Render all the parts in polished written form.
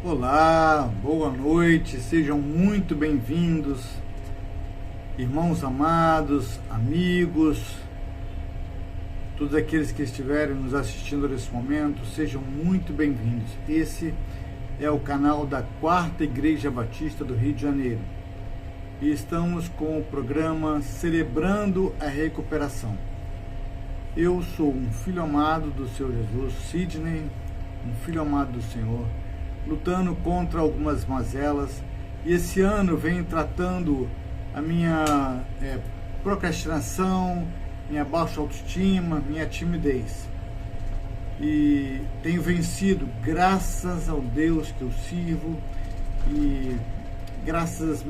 Olá, boa noite, sejam muito bem-vindos, irmãos amados, amigos, todos aqueles que estiverem nos assistindo nesse momento, sejam muito bem-vindos. Esse é o canal da Quarta Igreja Batista do Rio de Janeiro e estamos com o programa Celebrando a Recuperação. Eu sou um filho amado do Senhor Jesus, Sidney, um filho amado do Senhor, lutando contra algumas mazelas, e esse ano venho tratando a minha procrastinação, minha baixa autoestima, minha timidez, e tenho vencido graças ao Deus que eu sirvo e graças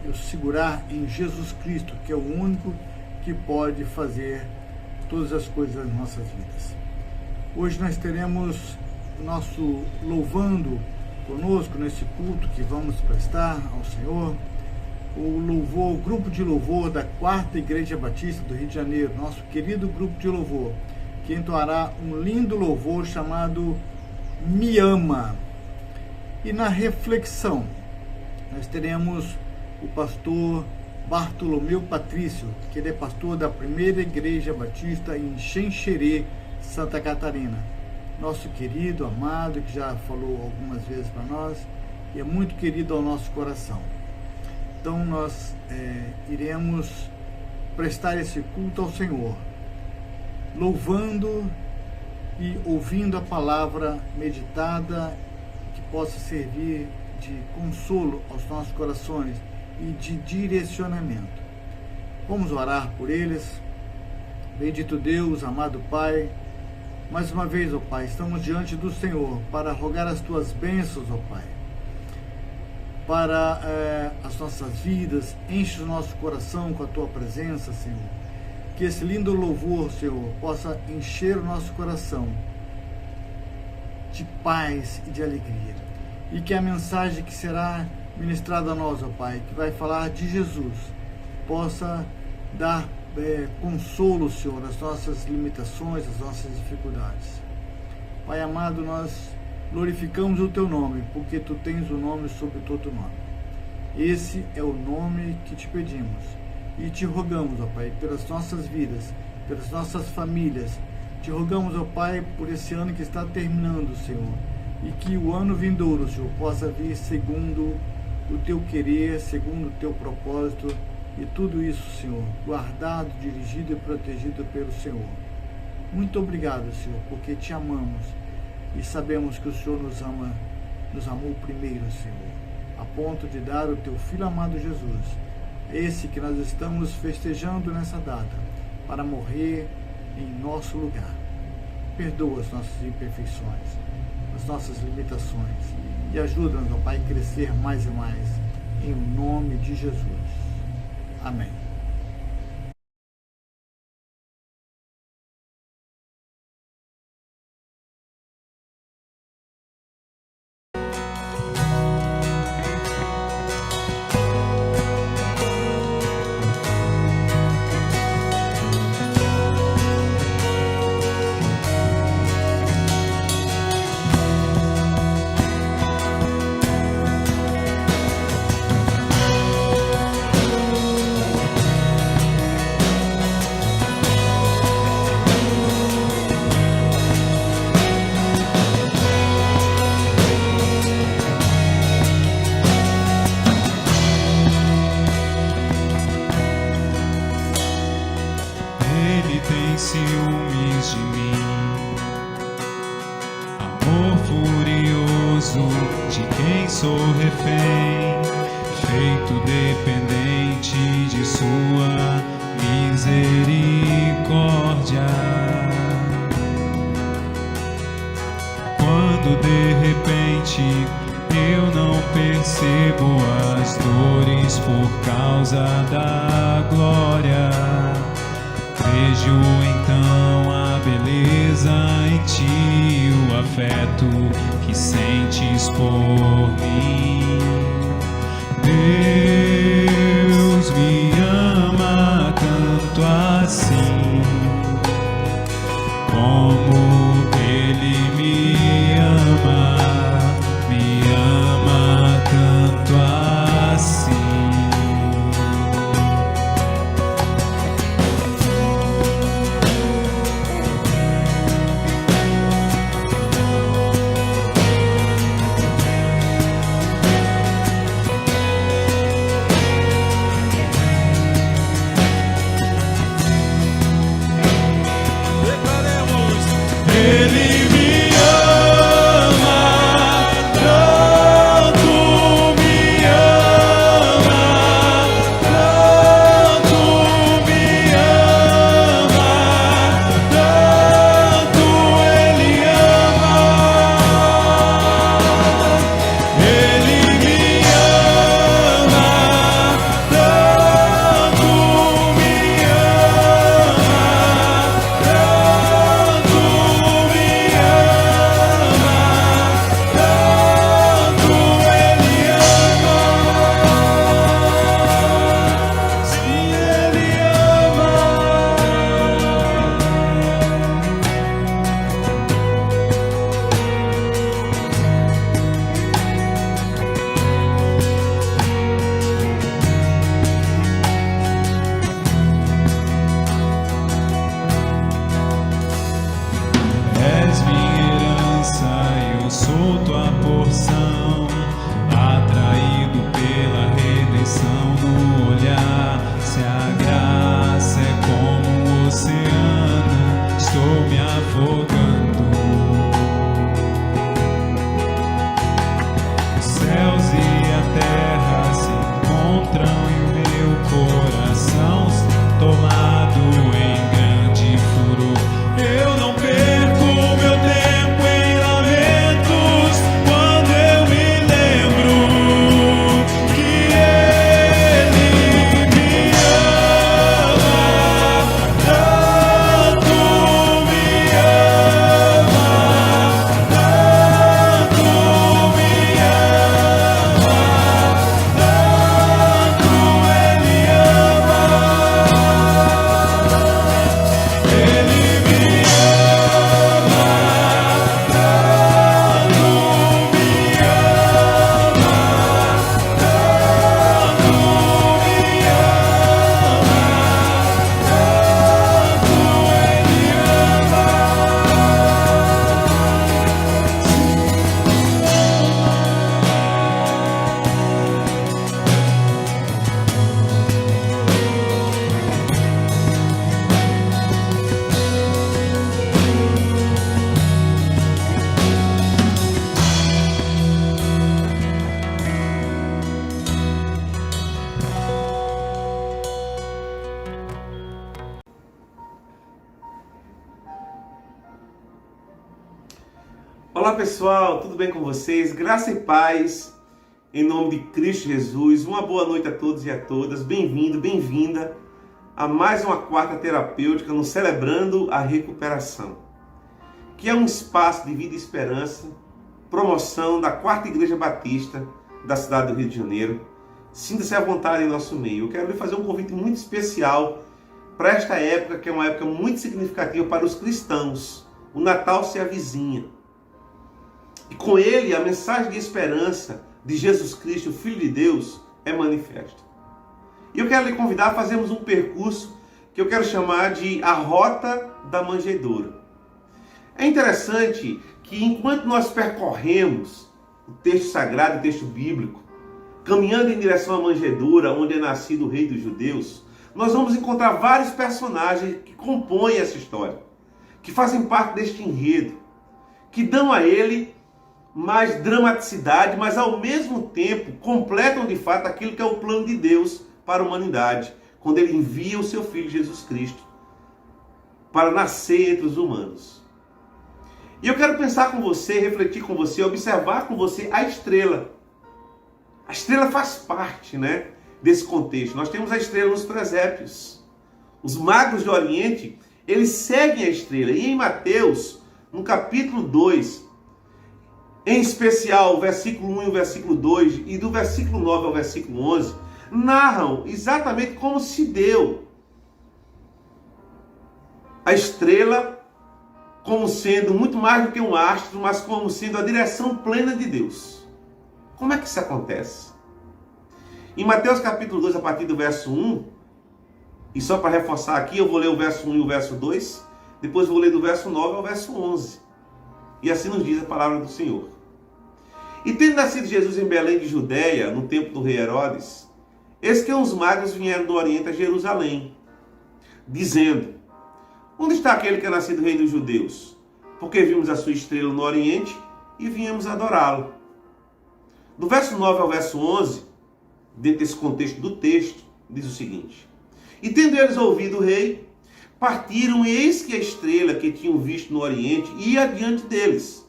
eu segurar em Jesus Cristo, que é o único que pode fazer todas as coisas das nossas vidas. Hoje nós teremos nosso louvando conosco nesse culto que vamos prestar ao Senhor, o grupo de louvor da Quarta Igreja Batista do Rio de Janeiro, nosso querido grupo de louvor, que entoará um lindo louvor chamado Me Ama. E na reflexão nós teremos o pastor Bartolomeu Patrício, que ele é pastor da Primeira Igreja Batista em Xanxerê, Santa Catarina. Nosso querido, amado, que já falou algumas vezes para nós, e é muito querido ao nosso coração. Então nós iremos prestar esse culto ao Senhor, louvando e ouvindo a palavra meditada, que possa servir de consolo aos nossos corações e de direcionamento. Vamos orar por eles. Bendito Deus, amado Pai, mais uma vez, ó Pai, estamos diante do Senhor para rogar as Tuas bênçãos, ó Pai, para as nossas vidas. Enche o nosso coração com a Tua presença, Senhor. Que esse lindo louvor, Senhor, possa encher o nosso coração de paz e de alegria. E que a mensagem que será ministrada a nós, ó Pai, que vai falar de Jesus, possa dar consolo, Senhor, às nossas limitações, às nossas dificuldades. Pai amado, nós glorificamos o Teu nome, porque Tu tens o nome sobre todo nome. Esse é o nome que Te pedimos e Te rogamos, ó Pai, pelas nossas vidas, pelas nossas famílias. Te rogamos, ó Pai, por esse ano que está terminando, Senhor, e que o ano vindouro, Senhor, possa vir segundo o Teu querer, segundo o Teu propósito. E tudo isso, Senhor, guardado, dirigido e protegido pelo Senhor. Muito obrigado, Senhor, porque Te amamos e sabemos que o Senhor nos amou primeiro, Senhor, a ponto de dar o Teu Filho amado Jesus, esse que nós estamos festejando nessa data, para morrer em nosso lugar. Perdoa as nossas imperfeições, as nossas limitações e ajuda-nos, ó Pai, a crescer mais e mais, em nome de Jesus. Amém. Ciúmes de mim, amor furioso de quem sou refém, feito dependente de sua misericórdia. Quando de repente eu não percebo as dores por causa da glória, vejo então a beleza em Ti, o afeto que sentes por mim. Deus me ama tanto assim, como Ele me ama. Olá pessoal, tudo bem com vocês? Graça e paz em nome de Cristo Jesus. Uma boa noite a todos e a todas. Bem-vindo, bem-vinda a mais uma quarta terapêutica no Celebrando a Recuperação, que é um espaço de vida e esperança, promoção da Quarta Igreja Batista da cidade do Rio de Janeiro. Sinta-se à vontade em nosso meio. Eu quero lhe fazer um convite muito especial para esta época, que é uma época muito significativa para os cristãos. O Natal se avizinha. E com ele, a mensagem de esperança de Jesus Cristo, o Filho de Deus, é manifesta. E eu quero lhe convidar a fazermos um percurso que eu quero chamar de a Rota da Manjedoura. É interessante que enquanto nós percorremos o texto sagrado, o texto bíblico, caminhando em direção à manjedoura, onde é nascido o Rei dos Judeus, nós vamos encontrar vários personagens que compõem essa história, que fazem parte deste enredo, que dão a ele mais dramaticidade, mas ao mesmo tempo completam de fato aquilo que é o plano de Deus para a humanidade, quando ele envia o seu Filho Jesus Cristo para nascer entre os humanos. E eu quero pensar com você, refletir com você, observar com você a estrela. A estrela faz parte, desse contexto. Nós temos a estrela nos presépios. Os magos do Oriente, eles seguem a estrela. E em Mateus, no capítulo 2, em especial o versículo 1 e o versículo 2, e do versículo 9 ao versículo 11, narram exatamente como se deu a estrela como sendo muito mais do que um astro, mas como sendo a direção plena de Deus. Como é que isso acontece? Em Mateus capítulo 2, a partir do verso 1, e só para reforçar aqui, eu vou ler o verso 1 e o verso 2, depois vou ler do verso 9 ao verso 11. E assim nos diz a palavra do Senhor. E tendo nascido Jesus em Belém de Judeia, no tempo do rei Herodes, eis que uns magos vieram do Oriente a Jerusalém, dizendo: onde está aquele que é nascido rei dos judeus? Porque vimos a sua estrela no Oriente e viemos adorá-lo. Do verso 9 ao verso 11, dentro desse contexto do texto, diz o seguinte: e tendo eles ouvido o rei, partiram, e eis que a estrela que tinham visto no Oriente ia adiante deles,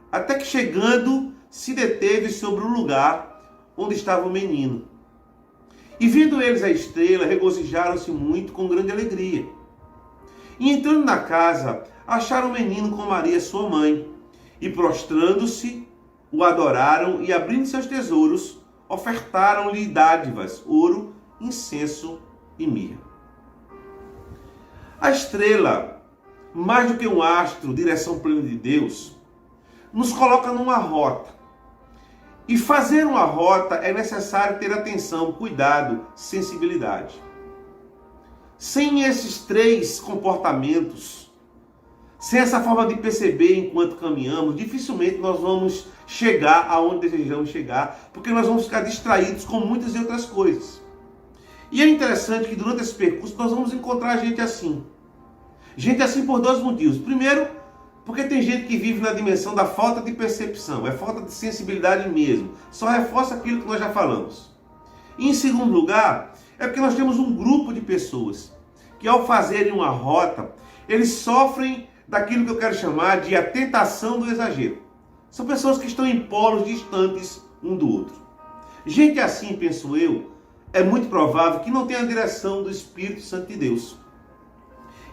até que chegando se deteve sobre o lugar onde estava o menino. E vendo eles a estrela, regozijaram-se muito com grande alegria. E entrando na casa, acharam o menino com Maria sua mãe, e prostrando-se, o adoraram, e abrindo seus tesouros, ofertaram-lhe dádivas, ouro, incenso e mirra. A estrela, mais do que um astro, direção plena de Deus, nos coloca numa rota. E fazer uma rota é necessário ter atenção, cuidado, sensibilidade. Sem esses três comportamentos, sem essa forma de perceber enquanto caminhamos, dificilmente nós vamos chegar aonde desejamos chegar, porque nós vamos ficar distraídos com muitas outras coisas. E é interessante que durante esse percurso nós vamos encontrar gente assim. Gente assim por dois motivos. Primeiro, porque tem gente que vive na dimensão da falta de percepção, é falta de sensibilidade mesmo. Só reforça aquilo que nós já falamos. E em segundo lugar, é porque nós temos um grupo de pessoas que ao fazerem uma rota, eles sofrem daquilo que eu quero chamar de a tentação do exagero. São pessoas que estão em polos distantes um do outro. Gente assim, penso eu, é muito provável que não tenha a direção do Espírito Santo de Deus.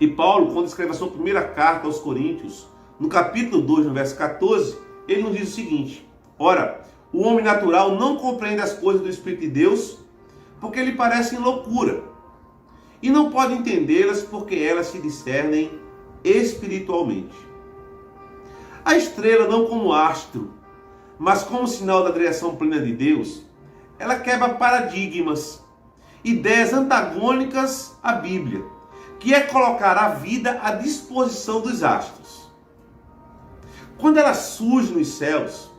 E Paulo, quando escreve a sua primeira carta aos Coríntios, no capítulo 2, no verso 14, ele nos diz o seguinte: ora, o homem natural não compreende as coisas do Espírito de Deus, porque lhe parecem loucura, e não pode entendê-las porque elas se discernem espiritualmente. A estrela, não como astro, mas como sinal da direção plena de Deus, ela quebra paradigmas, ideias antagônicas à Bíblia, que é colocar a vida à disposição dos astros. Quando ela surge nos céus,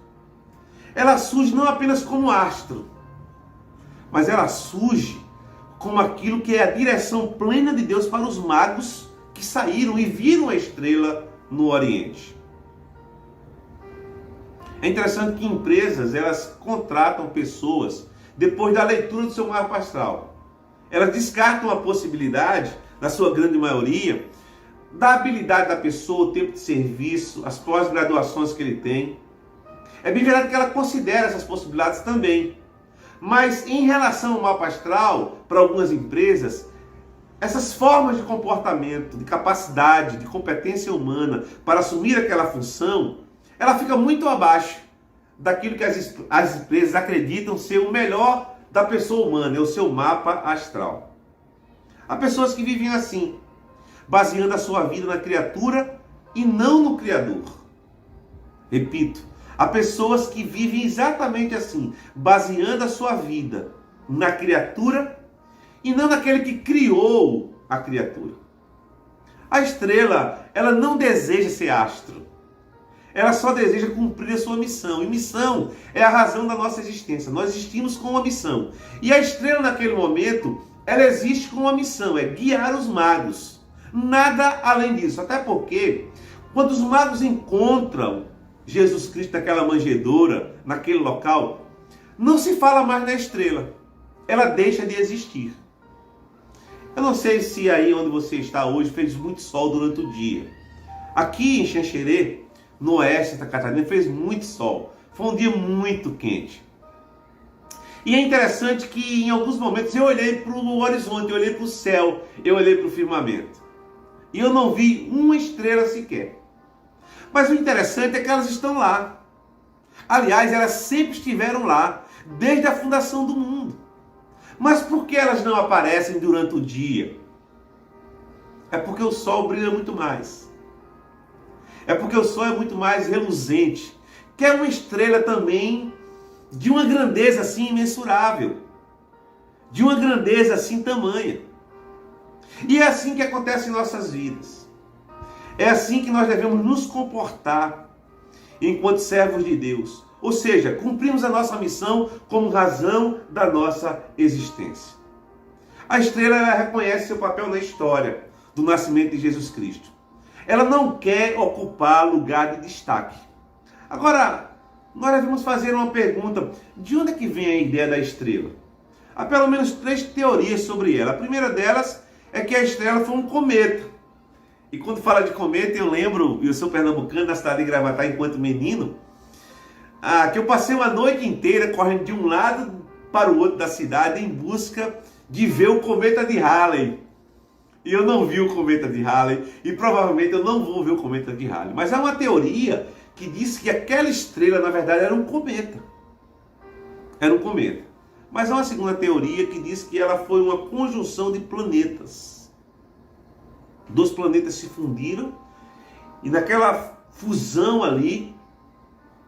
ela surge não apenas como astro, mas ela surge como aquilo que é a direção plena de Deus para os magos que saíram e viram a estrela no Oriente. É interessante que empresas, elas contratam pessoas depois da leitura do seu mapa astral. Elas descartam a possibilidade, na sua grande maioria, da habilidade da pessoa, o tempo de serviço, as pós-graduações que ele tem. É bem verdade que ela considera essas possibilidades também. Mas em relação ao mapa astral, para algumas empresas, essas formas de comportamento, de capacidade, de competência humana para assumir aquela função, ela fica muito abaixo daquilo que as empresas acreditam ser o melhor da pessoa humana, é o seu mapa astral. Há pessoas que vivem assim, baseando a sua vida na criatura e não no Criador. Repito, há pessoas que vivem exatamente assim, baseando a sua vida na criatura e não naquele que criou a criatura. A estrela, ela não deseja ser astro. Ela só deseja cumprir a sua missão. E missão é a razão da nossa existência. Nós existimos com uma missão. E a estrela, naquele momento, ela existe com uma missão, é guiar os magos. Nada além disso. Até porque, quando os magos encontram Jesus Cristo naquela manjedoura, naquele local, não se fala mais na estrela. Ela deixa de existir. Eu não sei se aí onde você está hoje fez muito sol durante o dia. Aqui em Xanxerê, no oeste de Santa Catarina, fez muito sol. Foi um dia muito quente. E é interessante que em alguns momentos eu olhei para o horizonte, eu olhei para o céu, eu olhei para o firmamento. E eu não vi uma estrela sequer. Mas o interessante é que elas estão lá. Aliás, elas sempre estiveram lá, desde a fundação do mundo. Mas por que elas não aparecem durante o dia? É porque o sol brilha muito mais. É porque o sol é muito mais reluzente. Que é uma estrela também de uma grandeza assim imensurável. De uma grandeza assim tamanha. E é assim que acontece em nossas vidas. É assim que nós devemos nos comportar enquanto servos de Deus. Ou seja, cumprimos a nossa missão como razão da nossa existência. A estrela, ela reconhece seu papel na história do nascimento de Jesus Cristo. Ela não quer ocupar lugar de destaque. Agora, nós devemos fazer uma pergunta. De onde é que vem a ideia da estrela? Há pelo menos 3 teorias sobre ela. A primeira delas é que a estrela foi um cometa. E quando fala de cometa, eu lembro, eu sou pernambucano, na cidade de Gravatá, enquanto menino, que eu passei uma noite inteira correndo de um lado para o outro da cidade em busca de ver o cometa de Halley. E eu não vi o cometa de Halley, e provavelmente eu não vou ver o cometa de Halley. Mas há uma teoria que diz que aquela estrela, na verdade, era um cometa. Era um cometa. Mas há uma segunda teoria que diz que ela foi uma conjunção de planetas. 2 planetas se fundiram, e naquela fusão ali,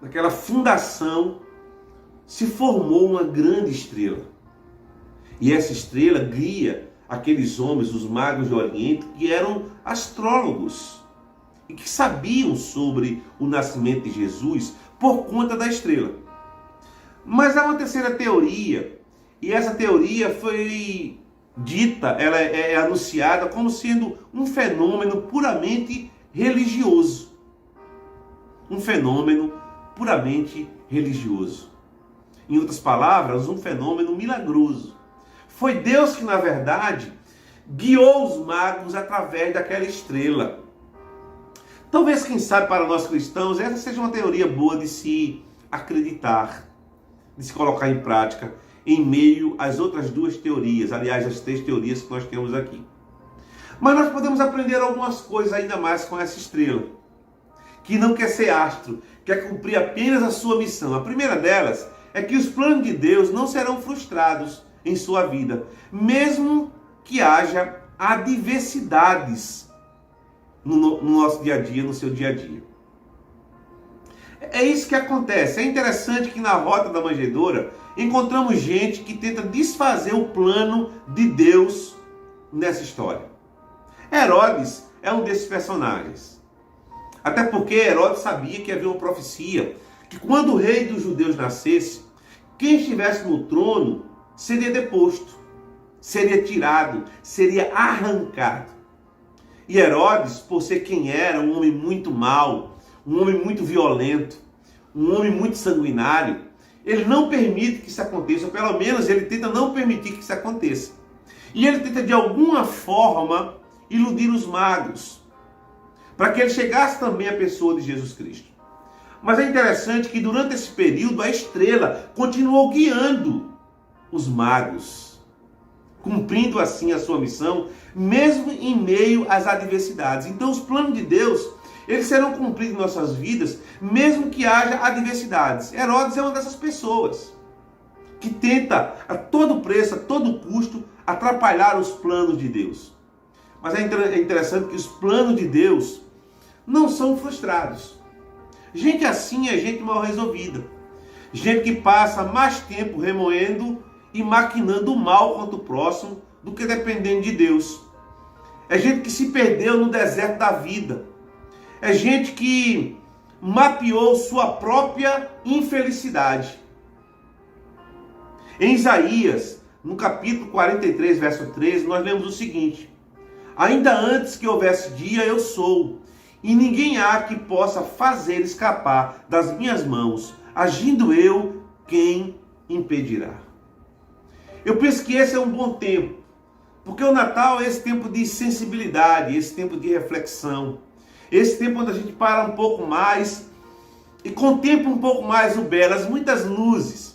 naquela fundação, se formou uma grande estrela. E essa estrela guia aqueles homens, os magos do Oriente, que eram astrólogos e que sabiam sobre o nascimento de Jesus por conta da estrela. Mas há uma terceira teoria, e essa teoria foi dita, ela é anunciada como sendo um fenômeno puramente religioso. Um fenômeno puramente religioso. Em outras palavras, um fenômeno milagroso. Foi Deus que, na verdade, guiou os magos através daquela estrela. Talvez, quem sabe, para nós cristãos, essa seja uma teoria boa de se acreditar, de se colocar em prática, em meio às outras 2 teorias, aliás, as 3 teorias que nós temos aqui. Mas nós podemos aprender algumas coisas ainda mais com essa estrela, que não quer ser astro, quer cumprir apenas a sua missão. A primeira delas é que os planos de Deus não serão frustrados em sua vida, mesmo que haja adversidades no nosso dia a dia, no seu dia a dia. É isso que acontece. É interessante que na rota da manjedoura encontramos gente que tenta desfazer o plano de Deus nessa história. Herodes é um desses personagens. Até porque Herodes sabia que havia uma profecia que quando o rei dos judeus nascesse, quem estivesse no trono seria deposto, seria tirado, seria arrancado. E Herodes, por ser quem era, um homem muito mau, um homem muito violento, um homem muito sanguinário, ele não permite que isso aconteça, ou pelo menos ele tenta não permitir que isso aconteça. E ele tenta de alguma forma iludir os magos, para que ele chegasse também à pessoa de Jesus Cristo. Mas é interessante que durante esse período a estrela continuou guiando os magos, cumprindo assim a sua missão, mesmo em meio às adversidades. Então os planos de Deus, eles serão cumpridos em nossas vidas, mesmo que haja adversidades. Herodes é uma dessas pessoas que tenta a todo preço, a todo custo, atrapalhar os planos de Deus. Mas é interessante que os planos de Deus não são frustrados. Gente assim é gente mal resolvida. Gente que passa mais tempo remoendo e maquinando o mal contra o próximo do que dependendo de Deus. É gente que se perdeu no deserto da vida. É gente que mapeou sua própria infelicidade. Em Isaías, no capítulo 43, verso 13, nós lemos o seguinte: ainda antes que houvesse dia, eu sou, e ninguém há que possa fazer escapar das minhas mãos. Agindo eu, quem impedirá? Eu penso que esse é um bom tempo, porque o Natal é esse tempo de sensibilidade, esse tempo de reflexão, esse tempo onde a gente para um pouco mais e contempla um pouco mais o belo, as muitas luzes.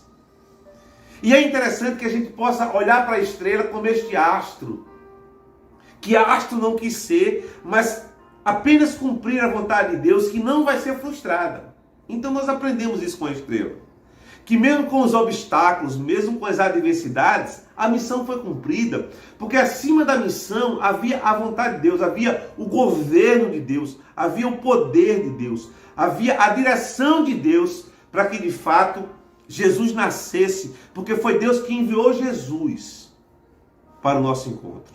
E é interessante que a gente possa olhar para a estrela como este astro, que astro não quis ser, mas apenas cumprir a vontade de Deus, que não vai ser frustrada. Então nós aprendemos isso com a estrela, que mesmo com os obstáculos, mesmo com as adversidades, a missão foi cumprida, porque acima da missão havia a vontade de Deus, havia o governo de Deus, havia o poder de Deus, havia a direção de Deus para que de fato Jesus nascesse, porque foi Deus que enviou Jesus para o nosso encontro.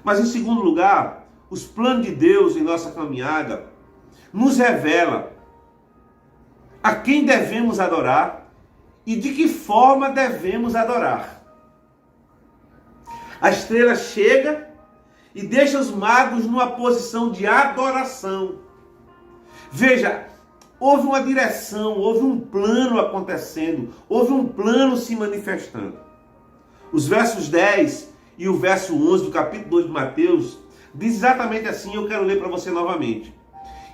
Mas em segundo lugar, os planos de Deus em nossa caminhada nos revela a quem devemos adorar e de que forma devemos adorar. A estrela chega e deixa os magos numa posição de adoração. Veja, houve uma direção, houve um plano acontecendo, houve um plano se manifestando. Os versos 10 e o verso 11 do capítulo 2 de Mateus diz exatamente assim, eu quero ler para você novamente.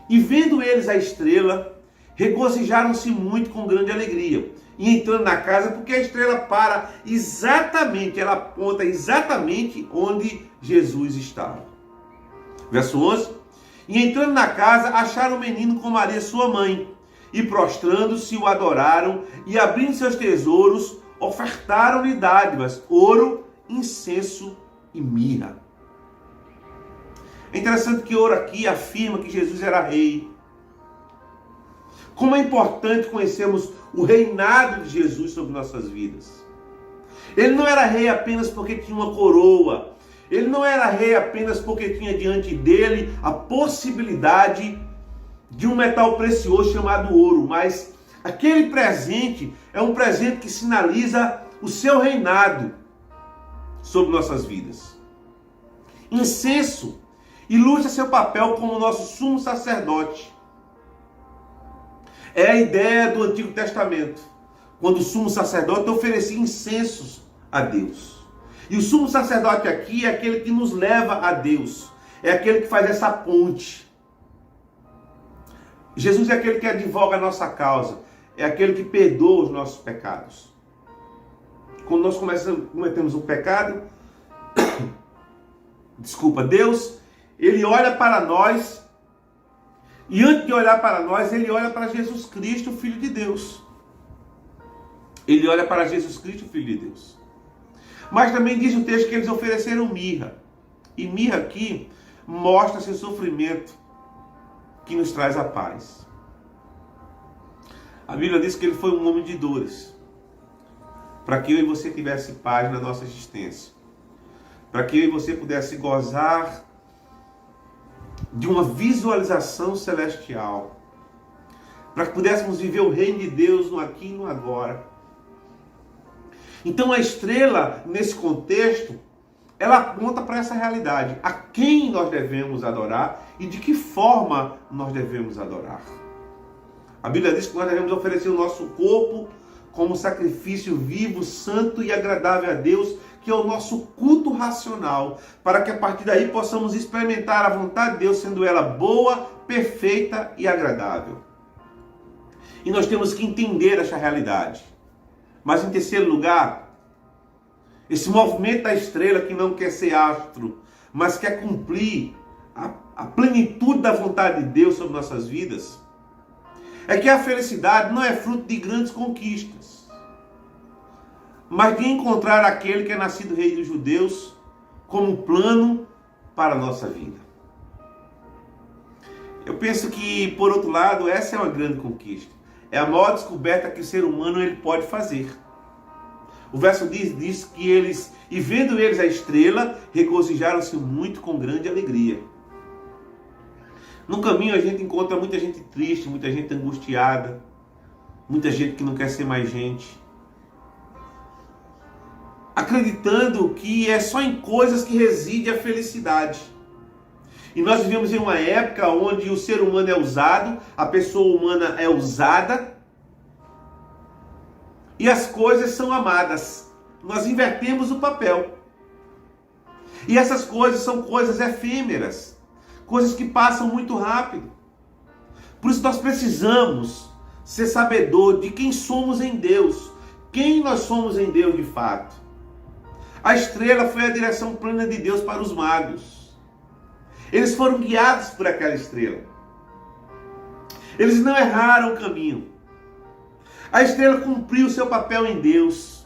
E vendo eles a estrela, regozijaram-se muito com grande alegria. E entrando na casa, porque a estrela para exatamente, ela aponta exatamente onde Jesus estava. Verso 11. E entrando na casa, acharam o menino com Maria, sua mãe. E prostrando-se, o adoraram. E abrindo seus tesouros, ofertaram-lhe dádivas, ouro, incenso e mirra. É interessante que ouro aqui afirma que Jesus era rei. Como é importante conhecermos o reinado de Jesus sobre nossas vidas. Ele não era rei apenas porque tinha uma coroa. Ele não era rei apenas porque tinha diante dele a possibilidade de um metal precioso chamado ouro. Mas aquele presente é um presente que sinaliza o seu reinado sobre nossas vidas. Incenso ilustra seu papel como nosso sumo sacerdote. É a ideia do Antigo Testamento, quando o sumo sacerdote oferecia incensos a Deus. E o sumo sacerdote aqui é aquele que nos leva a Deus, é aquele que faz essa ponte. Jesus é aquele que advoga a nossa causa, é aquele que perdoa os nossos pecados. Quando nós cometemos um pecado, Deus, ele olha para nós. E antes de olhar para nós, ele olha para Jesus Cristo, o Filho de Deus. Ele olha para Jesus Cristo, o Filho de Deus. Mas também diz o texto que eles ofereceram mirra. E mirra aqui mostra seu sofrimento que nos traz a paz. A Bíblia diz que ele foi um homem de dores, para que eu e você tivesse paz na nossa existência. Para que eu e você pudesse gozar de uma visualização celestial, para que pudéssemos viver o reino de Deus no aqui e no agora. Então a estrela, nesse contexto, ela aponta para essa realidade, a quem nós devemos adorar e de que forma nós devemos adorar. A Bíblia diz que nós devemos oferecer o nosso corpo como sacrifício vivo, santo e agradável a Deus, que é o nosso culto racional, para que a partir daí possamos experimentar a vontade de Deus, sendo ela boa, perfeita e agradável. E nós temos que entender essa realidade. Mas em terceiro lugar, esse movimento da estrela que não quer ser astro, mas quer cumprir a plenitude da vontade de Deus sobre nossas vidas, é que a felicidade não é fruto de grandes conquistas, mas de encontrar aquele que é nascido rei dos judeus como plano para a nossa vida. Eu penso que, por outro lado, essa é uma grande conquista. É a maior descoberta que o ser humano ele pode fazer. O verso diz que eles, e vendo eles a estrela, regozijaram-se muito com grande alegria. No caminho a gente encontra muita gente triste, muita gente angustiada, muita gente que não quer ser mais gente, acreditando que é só em coisas que reside a felicidade. E nós vivemos em uma época onde o ser humano é usado, a pessoa humana é usada e as coisas são amadas. Nós invertemos o papel. E essas coisas são coisas efêmeras, coisas que passam muito rápido. Por isso nós precisamos ser sabedor de quem somos em Deus, quem nós somos em Deus de fato. A estrela foi a direção plena de Deus para os magos. Eles foram guiados por aquela estrela. Eles não erraram o caminho. A estrela cumpriu o seu papel em Deus.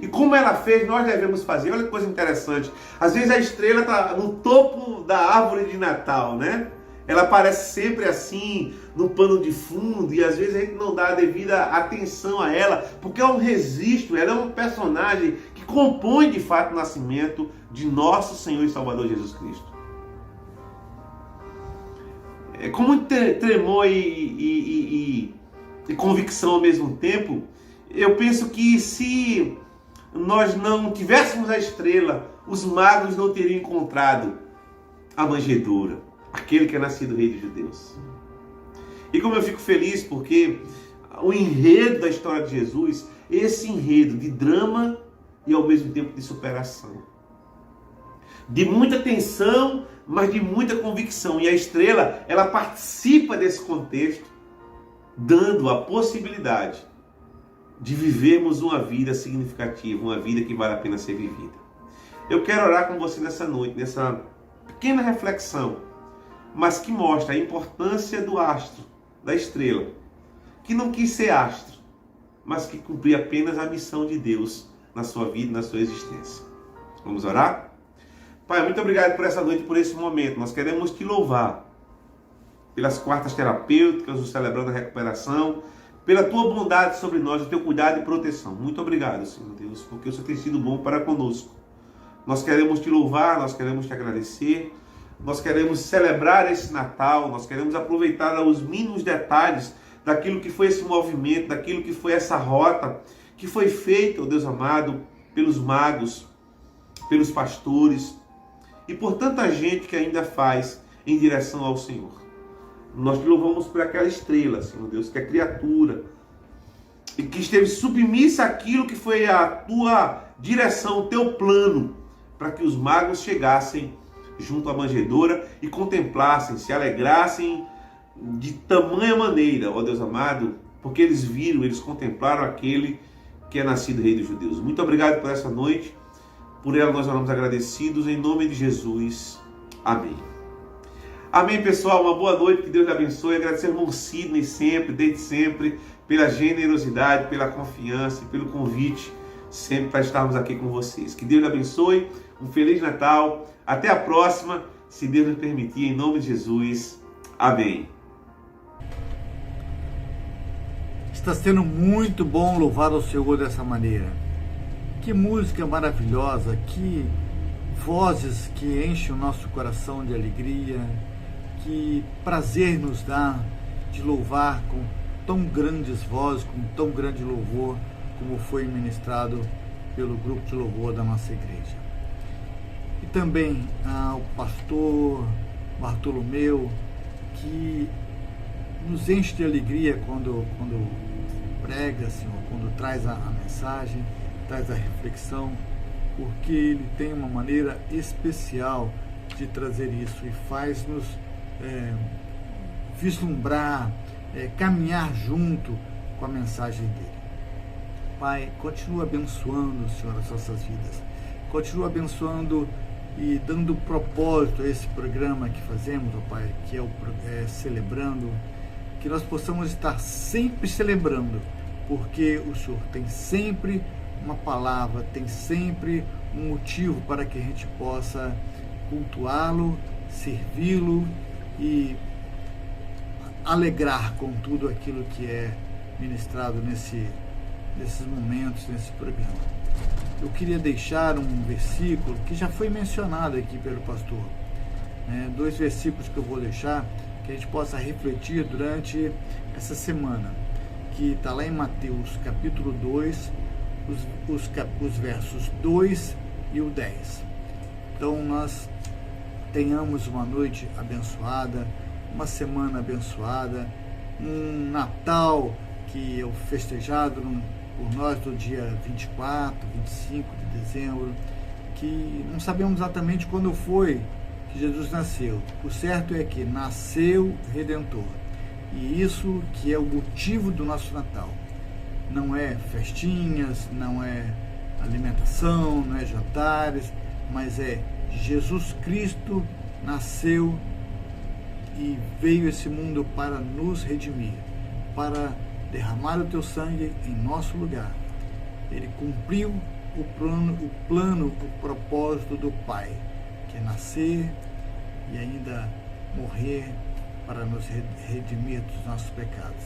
E como ela fez, nós devemos fazer. Olha que coisa interessante. Às vezes a estrela está no topo da árvore de Natal, né? Ela aparece sempre assim, no pano de fundo, e às vezes a gente não dá a devida atenção a ela, porque é um registro, ela é um personagem que compõe de fato o nascimento de nosso Senhor e Salvador Jesus Cristo. É com muito tremor e convicção ao mesmo tempo, eu penso que se nós não tivéssemos a estrela, os magos não teriam encontrado a manjedoura, aquele que é nascido rei dos judeus. E como eu fico feliz porque o enredo da história de Jesus, esse enredo de drama e ao mesmo tempo de superação, de muita tensão, mas de muita convicção. E a estrela, ela participa desse contexto, dando a possibilidade de vivermos uma vida significativa, uma vida que vale a pena ser vivida. Eu quero orar com você nessa noite, nessa pequena reflexão, mas que mostra a importância do astro, da estrela, que não quis ser astro, mas que cumpria apenas a missão de Deus na sua vida, na sua existência. Vamos orar? Pai, muito obrigado por essa noite, por esse momento. Nós queremos te louvar pelas quartas terapêuticas, o Celebrando a Recuperação, pela tua bondade sobre nós, o teu cuidado e proteção. Muito obrigado, Senhor Deus, porque o Senhor tem sido bom para conosco. Nós queremos te louvar, nós queremos te agradecer, nós queremos celebrar esse Natal, nós queremos aproveitar os mínimos detalhes daquilo que foi esse movimento, daquilo que foi essa rota, que foi feita, ó Deus amado, pelos magos, pelos pastores e por tanta gente que ainda faz em direção ao Senhor. Nós te louvamos por aquela estrela, Senhor Deus, que é criatura e que esteve submissa àquilo que foi a tua direção, o teu plano, para que os magos chegassem junto à manjedoura e contemplassem, se alegrassem de tamanha maneira, ó Deus amado, porque eles viram, eles contemplaram aquele que é nascido rei dos judeus. Muito obrigado por essa noite, por ela nós oramos agradecidos, em nome de Jesus, amém. Amém, pessoal, uma boa noite, que Deus lhe abençoe. Agradecer ao irmão Sidney sempre, desde sempre, pela generosidade, pela confiança e pelo convite, sempre para estarmos aqui com vocês. Que Deus lhe abençoe, um Feliz Natal, até a próxima, se Deus nos permitir, em nome de Jesus, amém. Está sendo muito bom louvar ao Senhor dessa maneira. Que música maravilhosa, que vozes que enchem o nosso coração de alegria, que prazer nos dá de louvar com tão grandes vozes, com tão grande louvor, como foi ministrado pelo grupo de louvor da nossa igreja. E também ao pastor Bartolomeu, que nos enche de alegria quando prega, Senhor, quando traz a mensagem, traz a reflexão, porque Ele tem uma maneira especial de trazer isso e faz-nos vislumbrar, caminhar junto com a mensagem dele. Pai, continua abençoando, Senhor, as nossas vidas. Continua abençoando e dando propósito a esse programa que fazemos, ó Pai, que é Celebrando, que nós possamos estar sempre celebrando, porque o Senhor tem sempre uma palavra, tem sempre um motivo para que a gente possa cultuá-lo, servi-lo e alegrar com tudo aquilo que é ministrado nesses momentos, nesse programa. Eu queria deixar um versículo que já foi mencionado aqui pelo pastor, 2 versículos que eu vou deixar, que a gente possa refletir durante essa semana, que está lá em Mateus capítulo 2, os versos 2 e o 10. Então nós tenhamos uma noite abençoada, uma semana abençoada, um Natal que é festejado por nós do dia 24, 25 de dezembro, que não sabemos exatamente quando foi que Jesus nasceu. O certo é que nasceu Redentor. E isso que é o motivo do nosso Natal. Não é festinhas, não é alimentação, não é jantares, mas é Jesus Cristo nasceu e veio a esse mundo para nos redimir, para derramar o teu sangue em nosso lugar. Ele cumpriu o plano, o propósito do Pai, que é nascer e ainda morrer para nos redimir dos nossos pecados.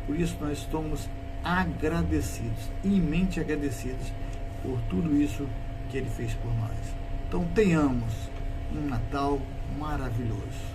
Por isso nós estamos agradecidos, imenamente agradecidos por tudo isso que Ele fez por nós. Então tenhamos um Natal maravilhoso.